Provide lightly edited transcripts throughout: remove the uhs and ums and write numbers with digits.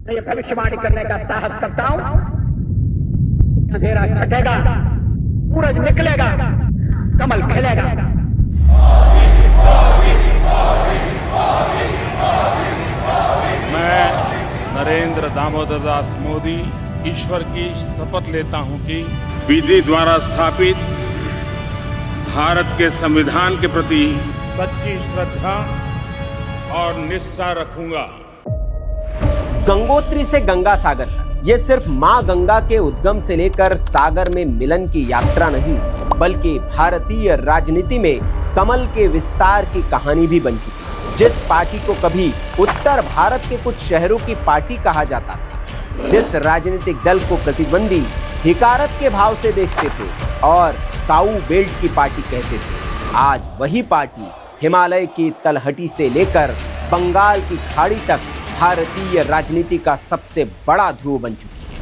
मैं ये भविष्यवाणी करने का साहस करता हूं, अंधेरा छटेगा, सूरज निकलेगा, कमल खिलेगा। मैं नरेंद्र दामोदर दास मोदी ईश्वर की शपथ लेता हूं कि विधि द्वारा स्थापित भारत के संविधान के प्रति सच्ची श्रद्धा और निष्ठा रखूंगा। गंगोत्री से गंगा सागर तक ये सिर्फ मां गंगा के उद्गम से लेकर सागर में मिलन की यात्रा नहीं, बल्कि भारतीय राजनीति में कमल के विस्तार की कहानी भी बन चुकी है। जिस पार्टी को कभी उत्तर भारत के कुछ शहरों की पार्टी कहा जाता था, जिस राजनीतिक दल को प्रतिद्वंदी हिकारत के भाव से देखते थे और काऊ बेल्ट की पार्टी कहते थे, आज वही पार्टी हिमालय की तलहटी से लेकर बंगाल की खाड़ी तक भारतीय राजनीति का सबसे बड़ा ध्रुव बन चुकी है।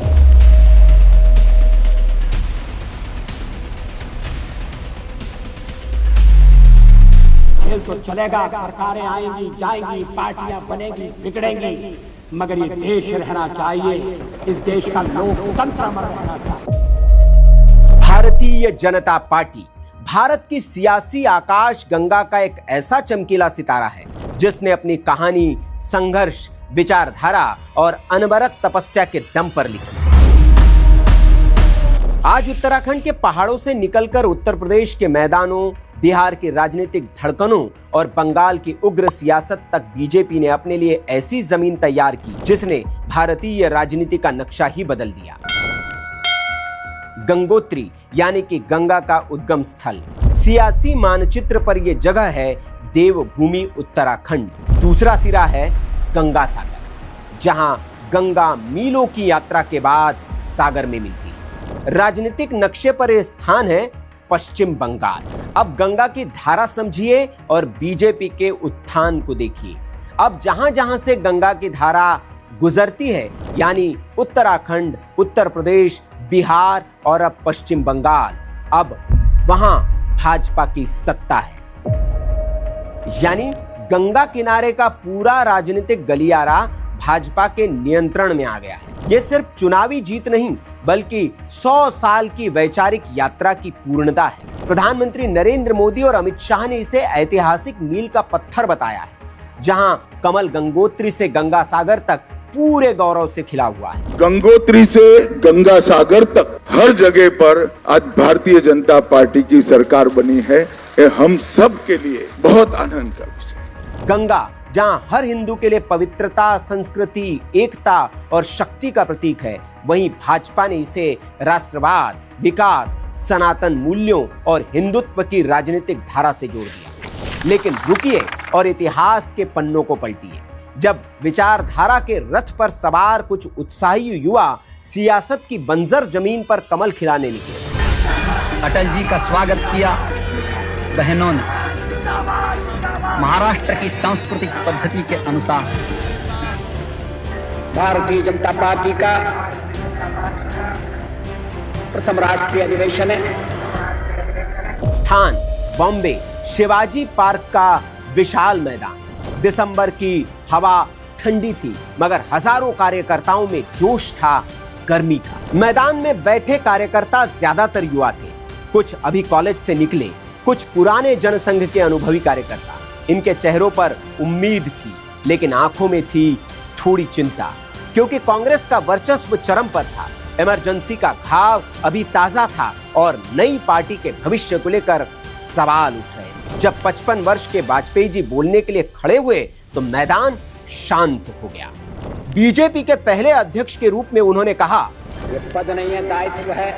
खेल तो चलेगा, सरकारें आएंगी जाएंगी, पार्टियां बनेगी बिगड़ेंगी, मगर ये देश रहना चाहिए, इस देश का लोकतंत्र अमर रहना चाहिए। भारतीय जनता पार्टी भारत की सियासी आकाश गंगा का एक ऐसा चमकीला सितारा है जिसने अपनी कहानी संघर्ष, विचारधारा और अनवरत तपस्या के दम पर लिखी। आज उत्तराखंड के पहाड़ों से निकलकर उत्तर प्रदेश के मैदानों, बिहार की राजनीतिक धड़कनों और बंगाल की उग्र सियासत तक बीजेपी ने अपने लिए ऐसी जमीन तैयार की जिसने भारतीय राजनीति का नक्शा ही बदल दिया। गंगोत्री यानी कि गंगा का उद्गम स्थल, सियासी मानचित्र पर यह जगह है देवभूमि उत्तराखंड। दूसरा सिरा है गंगा सागर, जहां गंगा मीलों की यात्रा के बाद सागर में मिलती है। राजनीतिक नक्शे पर यह स्थान है पश्चिम बंगाल। अब गंगा की धारा समझिए और बीजेपी के उत्थान को देखिए। अब जहां जहां से गंगा की धारा गुजरती है, यानी उत्तराखंड, उत्तर प्रदेश, बिहार और अब पश्चिम बंगाल, अब वहां भाजपा की सत्ता है। यानी गंगा किनारे का पूरा राजनीतिक गलियारा भाजपा के नियंत्रण में आ गया है। यह सिर्फ चुनावी जीत नहीं, बल्कि 100 साल की वैचारिक यात्रा की पूर्णता है। प्रधानमंत्री नरेंद्र मोदी और अमित शाह ने इसे ऐतिहासिक मील का पत्थर बताया है, जहां कमल गंगोत्री से गंगा सागर तक पूरे गौरव से खिला हुआ है। गंगोत्री से गंगा सागर तक हर जगह पर आज भारतीय जनता पार्टी की सरकार बनी है। ये हम सब के लिए बहुत आनंद का विषय। गंगा जहां हर हिंदू के लिए पवित्रता, संस्कृति, एकता और शक्ति का प्रतीक है, वहीं भाजपा ने इसे राष्ट्रवाद, विकास, सनातन मूल्यों और हिंदुत्व की राजनीतिक धारा से जोड़ दिया। लेकिन रुकिए और इतिहास के पन्नों को पलटिए। जब विचारधारा के रथ पर सवार कुछ उत्साही युवा सियासत की बंजर जमीन पर कमल खिलाने निकले। अटल जी का स्वागत किया बहनों ने महाराष्ट्र की सांस्कृतिक पद्धति के अनुसार। भारतीय जनता पार्टी का प्रथम राष्ट्रीय अधिवेशन है। स्थान बॉम्बे शिवाजी पार्क का विशाल मैदान। दिसंबर की हवा ठंडी थी, मगर हजारों कार्यकर्ताओं में जोश था, गर्मी था। मैदान में बैठे कार्यकर्ता ज्यादातर युवा थे। कुछ अभी कॉलेज से निकले, कुछ पुराने जनसंघ के अनुभवी कार्यकर्ता। इनके चेहरों पर उम्मीद थी, लेकिन आंखों में थी थोड़ी चिंता, क्योंकि कांग्रेस का वर्चस्व चरम पर था। इमरजेंसी का घाव अभी ताजा था और नई पार्टी के भविष्य को लेकर सवाल उठ रहे। जब 55 वर्ष के वाजपेयी जी बोलने के लिए खड़े हुए तो मैदान शांत हो गया। बीजेपी के पहले अध्यक्ष के रूप में उन्होंने कहा, ये पद नहीं है, दायित्व है,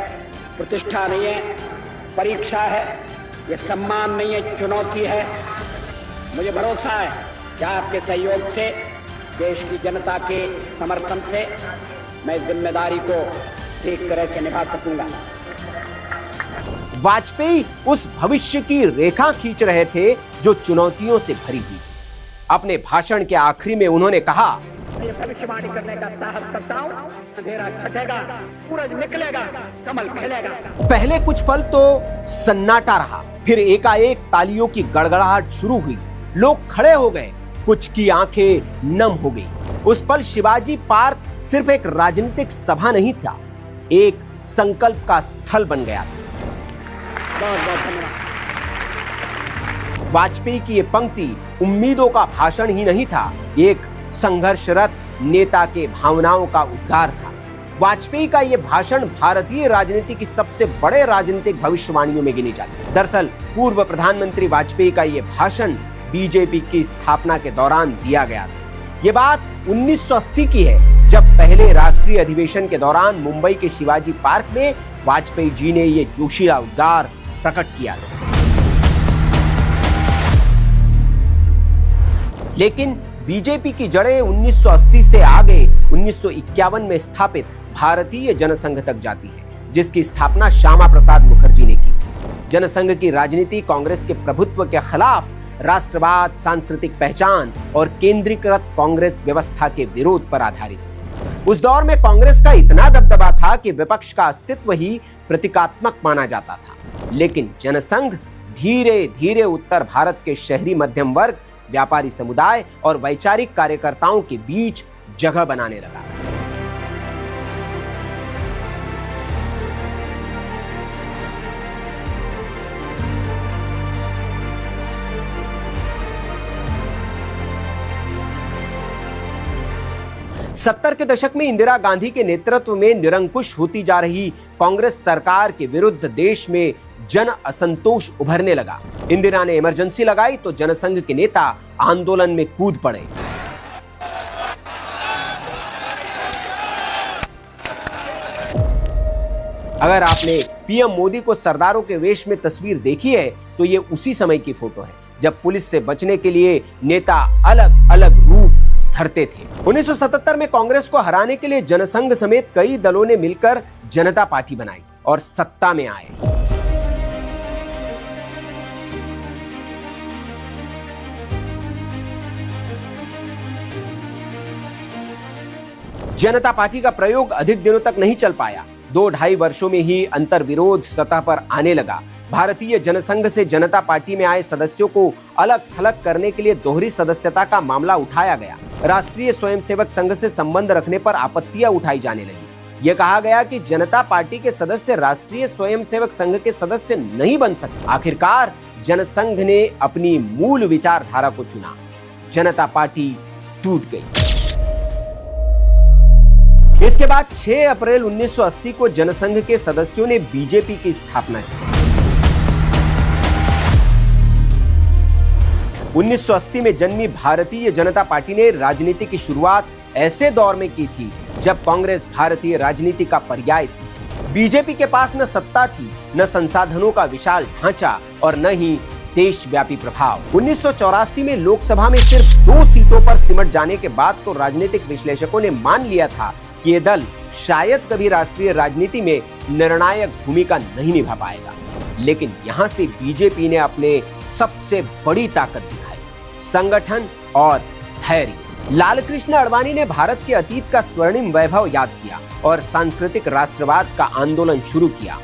प्रतिष्ठा नहीं है, परीक्षा है, ये सम्मान नहीं है, चुनौती है। मुझे भरोसा है कि आपके सहयोग से, देश की जनता के समर्थन से मैं इस जिम्मेदारी को ठीक तरह से निभा सकूंगा। वाजपेयी उस भविष्य की रेखा खींच रहे थे जो चुनौतियों से भरी थी। अपने भाषण के आखिरी में उन्होंने कहा, मैं भविष्यवाणी करने का साहस करता हूं, अंधेरा छटेगा, सूरज निकलेगा, कमल खिलेगा। पहले कुछ पल तो सन्नाटा रहा, फिर एकाएक तालियों की गड़गड़ाहट शुरू हुई। लोग खड़े हो गए, कुछ की आंखें नम हो गई। उस पल शिवाजी पार्क सिर्फ एक राजनीतिक सभा नहीं था, एक संकल्प का स्थल बन गया था। बहुत बहुत धन्यवाद। वाजपेयी की ये पंक्ति उम्मीदों का भाषण ही नहीं था, एक संघर्षरत नेता के भावनाओं का उद्गार था। वाजपेयी का यह भाषण भारतीय राजनीति की सबसे बड़े राजनीतिक भविष्यवाणियों में गिनी जाती है। दरअसल पूर्व प्रधानमंत्री वाजपेयी का यह भाषण बीजेपी की स्थापना के दौरान दिया गया था। ये बात 1980 की है, जब पहले राष्ट्रीय अधिवेशन के दौरान मुंबई के शिवाजी पार्क में वाजपेयी जी ने ये जोशीला उद्गार प्रकट किया था। लेकिन बीजेपी की जड़ें 1980 से आगे 1951 में स्थापित भारतीय जनसंघ तक जाती है, जिसकी स्थापना श्यामा प्रसाद मुखर्जी ने की। जनसंघ की राजनीति कांग्रेस के प्रभुत्व के खिलाफ राष्ट्रवाद, सांस्कृतिक पहचान और केंद्रीकृत कांग्रेस व्यवस्था के विरोध पर आधारित है। उस दौर में कांग्रेस का इतना दबदबा था कि विपक्ष का अस्तित्व ही प्रतीकात्मक माना जाता था। लेकिन जनसंघ धीरे धीरे उत्तर भारत के शहरी मध्यम वर्ग, व्यापारी समुदाय और वैचारिक कार्यकर्ताओं के बीच जगह बनाने लगा। सत्तर के दशक में इंदिरा गांधी के नेतृत्व में निरंकुश होती जा रही कांग्रेस सरकार के विरुद्ध देश में जन असंतोष उभरने लगा। इंदिरा ने इमरजेंसी लगाई तो जनसंघ के नेता आंदोलन में कूद पड़े। अगर आपने पीएम मोदी को सरदारों के वेश में तस्वीर देखी है तो ये उसी समय की फोटो है, जब पुलिस से बचने के लिए नेता अलग अलग रूप धरते थे। 1977 में कांग्रेस को हराने के लिए जनसंघ समेत कई दलों ने मिलकर जनता पार्टी बनाई और सत्ता में आए। जनता पार्टी का प्रयोग अधिक दिनों तक नहीं चल पाया। 2-2.5 वर्षों में ही अंतर्विरोध सतह पर आने लगा। भारतीय जनसंघ से जनता पार्टी में आए सदस्यों को अलग थलग करने के लिए दोहरी सदस्यता का मामला उठाया गया। राष्ट्रीय स्वयंसेवक संघ से संबंध रखने पर आपत्तियां उठाई जाने लगी। यह कहा गया कि जनता पार्टी के सदस्य राष्ट्रीय स्वयंसेवक संघ के सदस्य नहीं बन सकते। आखिरकार जनसंघ ने अपनी मूल विचारधारा को चुना, जनता पार्टी टूट गई। इसके बाद 6 अप्रैल 1980 को जनसंघ के सदस्यों ने बीजेपी की स्थापना की। 1980 में जन्मी भारतीय जनता पार्टी ने राजनीति की शुरुआत ऐसे दौर में की थी जब कांग्रेस भारतीय राजनीति का पर्याय थी। बीजेपी के पास न सत्ता थी, न संसाधनों का विशाल ढांचा और न ही देशव्यापी प्रभाव। 1984 में लोकसभा में सिर्फ 2 सीटों पर सिमट जाने के बाद तो राजनीतिक विश्लेषकों ने मान लिया था कि ये दल शायद कभी राष्ट्रीय राजनीति में निर्णायक भूमिका नहीं निभा पाएगा। लेकिन यहां से बीजेपी ने अपने सबसे बड़ी ताकत दिखाई, संगठन और धैर्य। लालकृष्ण आडवाणी ने भारत के अतीत का स्वर्णिम वैभव याद किया और सांस्कृतिक राष्ट्रवाद का आंदोलन शुरू किया।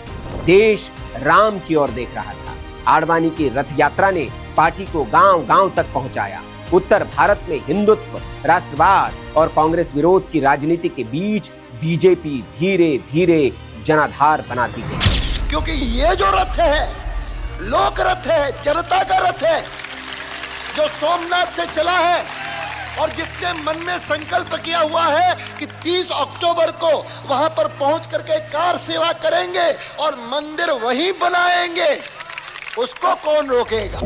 देश राम की ओर देख रहा था। आडवाणी की रथ यात्रा ने पार्टी को गांव-गांव तक पहुंचाया। उत्तर भारत में हिंदुत्व, राष्ट्रवाद और कांग्रेस विरोध की राजनीति के बीच बीजेपी धीरे धीरे जनाधार बनाती गई। क्योंकि ये जो रथ है, लोक रथ है, जनता का रथ है, जो सोमनाथ से चला है और जिसने मन में संकल्प किया हुआ है कि 30 अक्टूबर को वहां पर पहुंच करके कार सेवा करेंगे और मंदिर वहीं बनाएंगे, उसको कौन रोकेगा।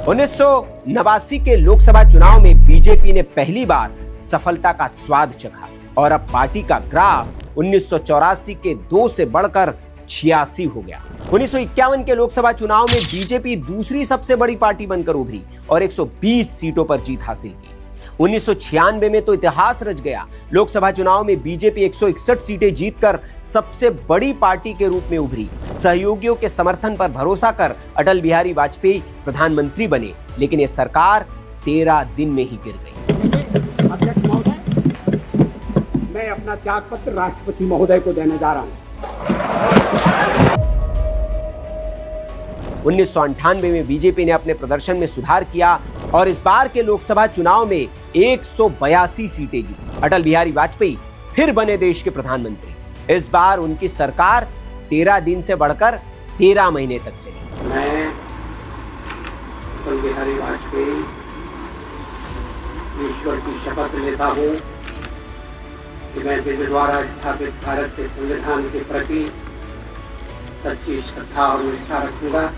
1989 के लोकसभा चुनाव में बीजेपी ने पहली बार सफलता का स्वाद चखा और अब पार्टी का ग्राफ 1984 के 2 से बढ़कर 86 हो गया। 1951 के लोकसभा चुनाव में बीजेपी दूसरी सबसे बड़ी पार्टी बनकर उभरी और 120 सीटों पर जीत हासिल की। 1996 में तो इतिहास रच गया। लोकसभा चुनाव में बीजेपी 161 सीटें जीतकर सबसे बड़ी पार्टी के रूप में उभरी। सहयोगियों के समर्थन पर भरोसा कर अटल बिहारी वाजपेयी प्रधानमंत्री बने, लेकिन ये सरकार 13 दिन में ही गिर गई। अध्यक्ष महोदय, मैं अपना त्याग पत्र राष्ट्रपति महोदय को देने जा रहा हूं। 1998 में बीजेपी ने अपने प्रदर्शन में सुधार किया और इस बार के लोकसभा चुनाव में 182 सीटें जीती। अटल बिहारी वाजपेयी फिर बने देश के प्रधानमंत्री। इस बार उनकी सरकार 13 दिन से बढ़कर 13 महीने तक चली। मैं अटल बिहारी वाजपेयी ईश्वर की शपथ लेता हूं कि मैं विधि द्वारा स्थापित भारत के संविधान के प्रति सच्ची श्रद्धा और निष्ठा रखूंगा।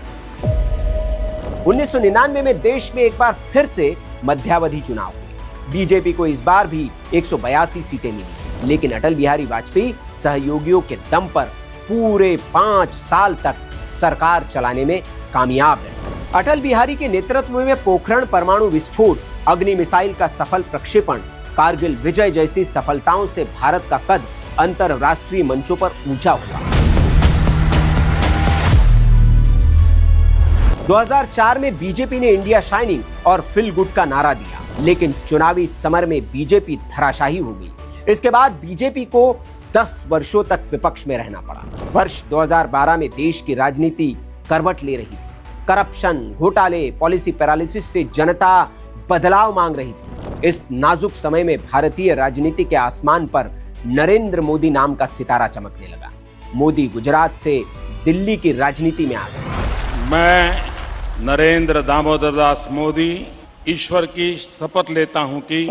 1999 में देश में एक बार फिर से मध्यावधि चुनाव हुए। बीजेपी को इस बार भी 182 सीटें मिली, लेकिन अटल बिहारी वाजपेयी सहयोगियों के दम पर पूरे 5 साल तक सरकार चलाने में कामयाब रहे। अटल बिहारी के नेतृत्व में पोखरण परमाणु विस्फोट, अग्नि मिसाइल का सफल प्रक्षेपण, कारगिल विजय जैसी सफलताओं से भारत का कद अंतरराष्ट्रीय मंचों पर ऊंचा हुआ। 2004 में बीजेपी ने इंडिया शाइनिंग और फील गुड का नारा दिया, लेकिन चुनावी समर में बीजेपी धराशायी हो गई। इसके बाद बीजेपी को 10 वर्षों तक विपक्ष में रहना पड़ा। वर्ष 2012 में देश की राजनीति करवट ले रही थी। करप्शन, घोटाले, पॉलिसी पैरालिसिस से जनता बदलाव मांग रही थी। इस नाजुक समय में भारतीय राजनीति के आसमान पर नरेंद्र मोदी नाम का सितारा चमकने लगा। मोदी गुजरात से दिल्ली की राजनीति में आ गए। मैं नरेंद्र दामोदर दास मोदी ईश्वर की शपथ लेता हूं कि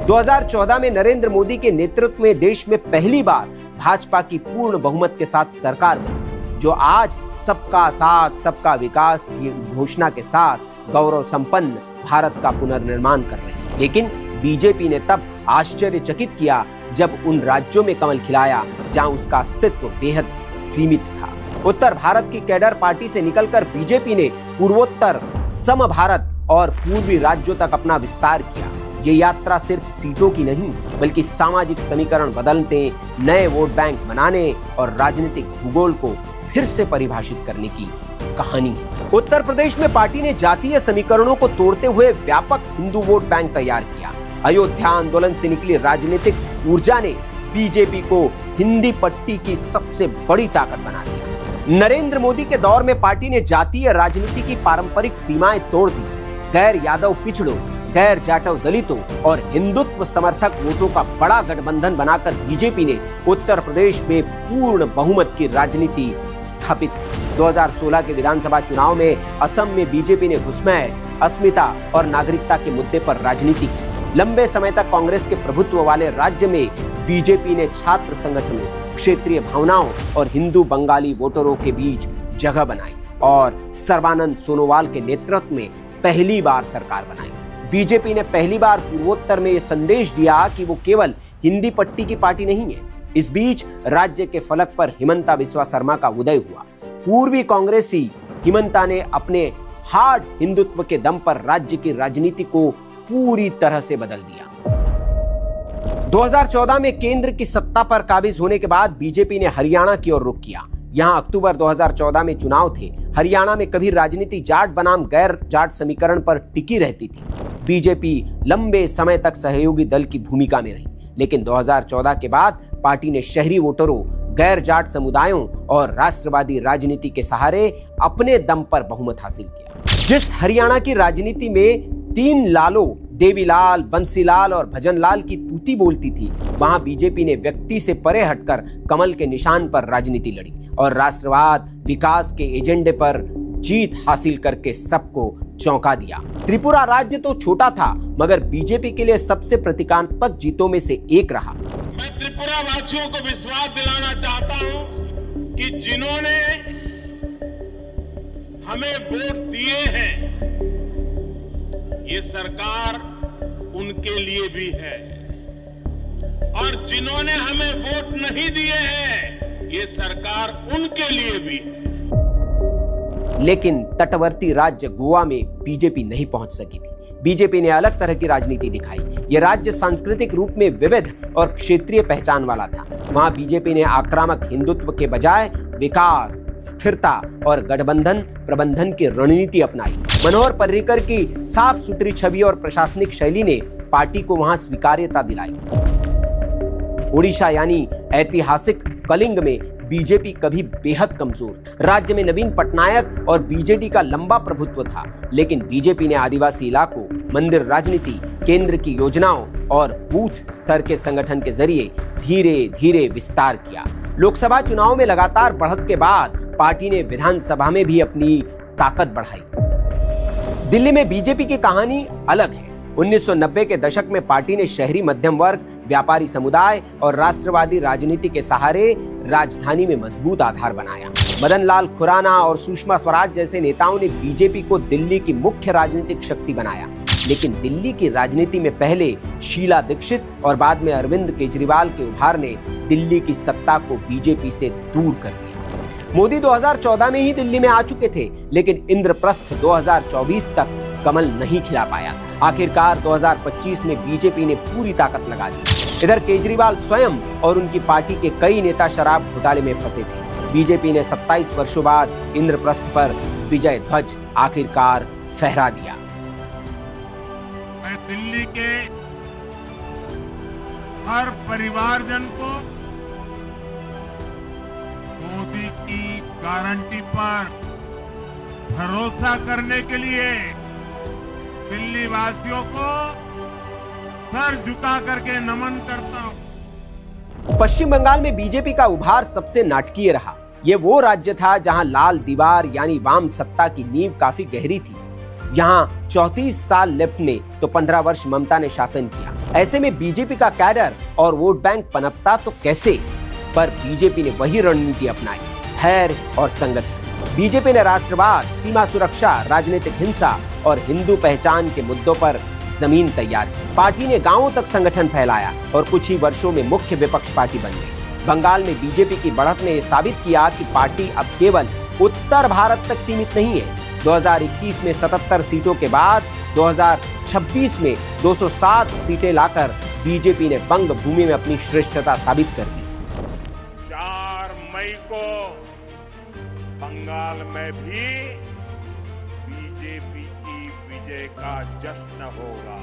2014 में नरेंद्र मोदी के नेतृत्व में देश में पहली बार भाजपा की पूर्ण बहुमत के साथ सरकार बनी, जो आज सबका साथ सबका विकास की घोषणा के साथ गौरव संपन्न भारत का पुनर्निर्माण कर रही है। लेकिन बीजेपी ने तब आश्चर्यचकित किया जब उन राज्यों में कमल खिलाया जहां उसका अस्तित्व बेहद सीमित था। उत्तर भारत की कैडर पार्टी से निकलकर बीजेपी ने पूर्वोत्तर, सम भारत और पूर्वी राज्यों तक अपना विस्तार किया। ये यात्रा सिर्फ सीटों की नहीं, बल्कि सामाजिक समीकरण बदलने, नए वोट बैंक बनाने और राजनीतिक भूगोल को फिर से परिभाषित करने की कहानी है। उत्तर प्रदेश में पार्टी ने जातीय समीकरणों को तोड़ते हुए व्यापक हिंदू वोट बैंक तैयार किया। अयोध्या आंदोलन से निकली राजनीतिक ऊर्जा ने बीजेपी को हिंदी पट्टी की सबसे बड़ी ताकत बना दिया। नरेंद्र मोदी के दौर में पार्टी ने जातीय राजनीति की पारंपरिक सीमाएं तोड़ दी। गैर यादव पिछड़ों, गैर जाटव दलितों और हिंदुत्व समर्थक वोटों का बड़ा गठबंधन बनाकर बीजेपी ने उत्तर प्रदेश में पूर्ण बहुमत की राजनीति स्थापित की। 2016 के विधानसभा चुनाव में असम में बीजेपी ने घुसपैठ, अस्मिता और नागरिकता के मुद्दे पर राजनीति की। लंबे समय तक कांग्रेस के प्रभुत्व वाले राज्य में बीजेपी ने छात्र संगठनों, क्षेत्रीय भावनाओं और हिंदू बंगाली वोटरों के बीच जगह बनाई और सर्बानंद सोनोवाल के नेतृत्व में पहली बार सरकार बनाई। बीजेपी ने पहली बार पूर्वोत्तर में यह संदेश दिया कि वो केवल हिंदी पट्टी की पार्टी नहीं है। इस बीच राज्य के फलक पर हिमंता बिस्वा शर्मा का उदय हुआ। पूर्वी कांग्रेसी हिमंता ने अपने हार्ड हिंदुत्व के दम पर राज्य की राजनीति को पूरी तरह से बदल दिया। 2014 में केंद्र की सत्ता पर काबिज होने के बाद बीजेपी ने हरियाणा की ओर रुख किया। यहां अक्टूबर 2014 में चुनाव थे। हरियाणा में कभी राजनीति जाट बनाम गैर जाट समीकरण पर टिकी रहती थी। बीजेपी लंबे समय तक सहयोगी दल की भूमिका में रही, लेकिन 2014 के बाद पार्टी ने शहरी वोटरों, गैर जाट समुदायों और राष्ट्रवादी राजनीति के सहारे अपने दम पर बहुमत हासिल किया। जिस हरियाणा की राजनीति में 3 लालों, देवीलाल, बंसीलाल और भजनलाल की तूती बोलती थी, वहां बीजेपी ने व्यक्ति से परे हटकर कमल के निशान पर राजनीति लड़ी और राष्ट्रवाद, विकास के एजेंडे पर जीत हासिल करके सबको चौंका दिया। त्रिपुरा राज्य तो छोटा था, मगर बीजेपी के लिए सबसे प्रतीकात्मक जीतों में से एक रहा। मैं त्रिपुरा वासियों को विश्वास दिलाना चाहता हूं कि जिन्होंने हमें वोट दिए हैं, ये सरकार उनके लिए भी है, और जिन्होंने हमें वोट नहीं दिए हैं, ये सरकार उनके लिए भी है। लेकिन तटवर्ती राज्य गोवा में बीजेपी नहीं पहुंच सकी थी। बीजेपी ने अलग तरह की राजनीति दिखाई। यह राज्य सांस्कृतिक रूप में विविध और क्षेत्रीय पहचान वाला था। वहां बीजेपी ने आक्रामक हिंदुत्व के बजाय विकास, स्थिरता और गठबंधन प्रबंधन की रणनीति अपनाई। मनोहर पर्रिकर की साफ सुथरी छवि और प्रशासनिक शैली ने पार्टी को वहां स्वीकार्यता दिलाई। ओडिशा यानी ऐतिहासिक कलिंग में बीजेपी कभी बेहद कमजोर। राज्य में नवीन पटनायक और बीजेडी का लंबा प्रभुत्व था, लेकिन बीजेपी ने आदिवासी इलाकों, मंदिर राजनीति, केंद्र की योजनाओं और बूथ स्तर के संगठन के जरिए धीरे धीरे विस्तार किया। लोकसभा चुनाव में लगातार बढ़त के बाद पार्टी ने विधानसभा में भी अपनी ताकत बढ़ाई। दिल्ली में बीजेपी की कहानी अलग है। 1990 के दशक में पार्टी ने शहरी मध्यम वर्ग, व्यापारी समुदाय और राष्ट्रवादी राजनीति के सहारे राजधानी में मजबूत आधार बनाया। मदन लाल खुराना और सुषमा स्वराज जैसे नेताओं ने बीजेपी को दिल्ली की मुख्य राजनीतिक शक्ति बनाया। लेकिन दिल्ली की राजनीति में पहले शीला दीक्षित और बाद में अरविंद केजरीवाल के उभार ने दिल्ली की सत्ता को बीजेपी से दूर कर दिया। मोदी 2014 में ही दिल्ली में आ चुके थे, लेकिन इंद्रप्रस्थ 2024 तक कमल नहीं खिला पाया। आखिरकार 2025 में बीजेपी ने पूरी ताकत लगा दी। इधर केजरीवाल स्वयं और उनकी पार्टी के कई नेता शराब घोटाले में फंसे थे। बीजेपी ने 27 वर्षों बाद इंद्रप्रस्थ पर विजय ध्वज आखिरकार फहरा दिया। मैं दिल्ली के हर परिवारजन को मोदी की गारंटी पर भरोसा करने के लिए दिल्ली वासियों को सर झुका करके नमन करता हूं। पश्चिम बंगाल में बीजेपी का उभार सबसे नाटकीय रहा। ये वो राज्य था जहां लाल दीवार यानी वाम सत्ता की नींव काफी गहरी थी। यहाँ 34 साल लेफ्ट ने तो 15 वर्ष ममता ने शासन किया। ऐसे में बीजेपी का कैडर और वोट बैंक पनपता तो कैसे, पर बीजेपी ने वही रणनीति अपनाई, धैर्य और संगठन। बीजेपी ने राष्ट्रवाद, सीमा सुरक्षा, राजनीतिक हिंसा और हिंदू पहचान के मुद्दों पर जमीन तैयार की। पार्टी ने गांवों तक संगठन फैलाया और कुछ ही वर्षों में मुख्य विपक्ष पार्टी बन गई। बंगाल में बीजेपी की बढ़त ने साबित किया कि पार्टी अब केवल उत्तर भारत तक सीमित नहीं है। 2021 में 77 सीटों के बाद 2026 में 207 सीटें लाकर बीजेपी ने बंग भूमि में अपनी श्रेष्ठता साबित कर दी। 4 मई को बंगाल में भी बीजेपी की विजय का जश्न होगा।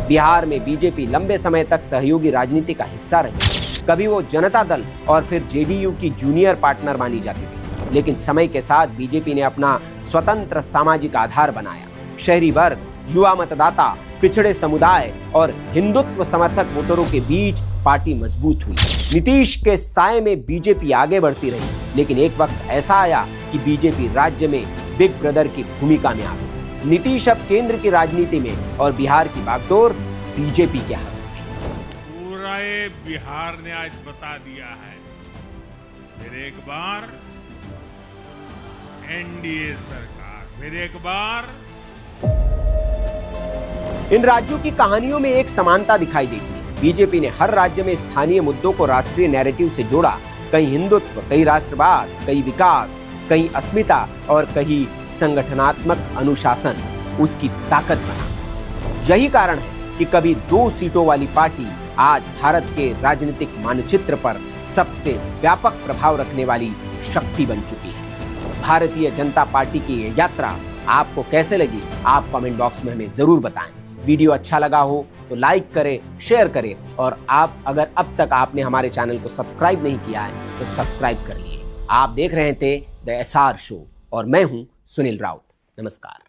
बिहार में बीजेपी लंबे समय तक सहयोगी राजनीति का हिस्सा रही। कभी वो जनता दल और फिर जेडीयू की जूनियर पार्टनर मानी जाती थी, लेकिन समय के साथ बीजेपी ने अपना स्वतंत्र सामाजिक आधार बनाया। शहरी वर्ग, युवा मतदाता, पिछड़े समुदाय और हिंदुत्व समर्थक वोटरों के बीच पार्टी मजबूत हुई। नीतीश के साए में बीजेपी आगे बढ़ती रही, लेकिन एक वक्त ऐसा आया कि बीजेपी राज्य में बिग ब्रदर की भूमिका में आ गई। नीतीश अब केंद्र की राजनीति में और बिहार की बागडोर बीजेपी के हाथ में। पूरा बिहार ने आज बता दिया है, फिर एक बार एनडीए सरकार, फिर एक बार। इन राज्यों की कहानियों में एक समानता दिखाई देती है। बीजेपी ने हर राज्य में स्थानीय मुद्दों को राष्ट्रीय नैरेटिव से जोड़ा। कहीं हिंदुत्व, कहीं राष्ट्रवाद, कहीं विकास, कहीं अस्मिता और कहीं संगठनात्मक अनुशासन उसकी ताकत बना। यही कारण है कि कभी 2 सीटों वाली पार्टी आज भारत के राजनीतिक मानचित्र पर सबसे व्यापक प्रभाव रखने वाली शक्ति बन चुकी है। भारतीय जनता पार्टी की ये यात्रा आपको कैसे लगी, आप कमेंट बॉक्स में हमें जरूर बताएं। वीडियो अच्छा लगा हो तो लाइक करें, शेयर करें और आप अगर अब तक आपने हमारे चैनल को सब्सक्राइब नहीं किया है तो सब्सक्राइब कर लिए। आप देख रहे थे द एसआर शो और मैं हूं सुनील राउत। नमस्कार।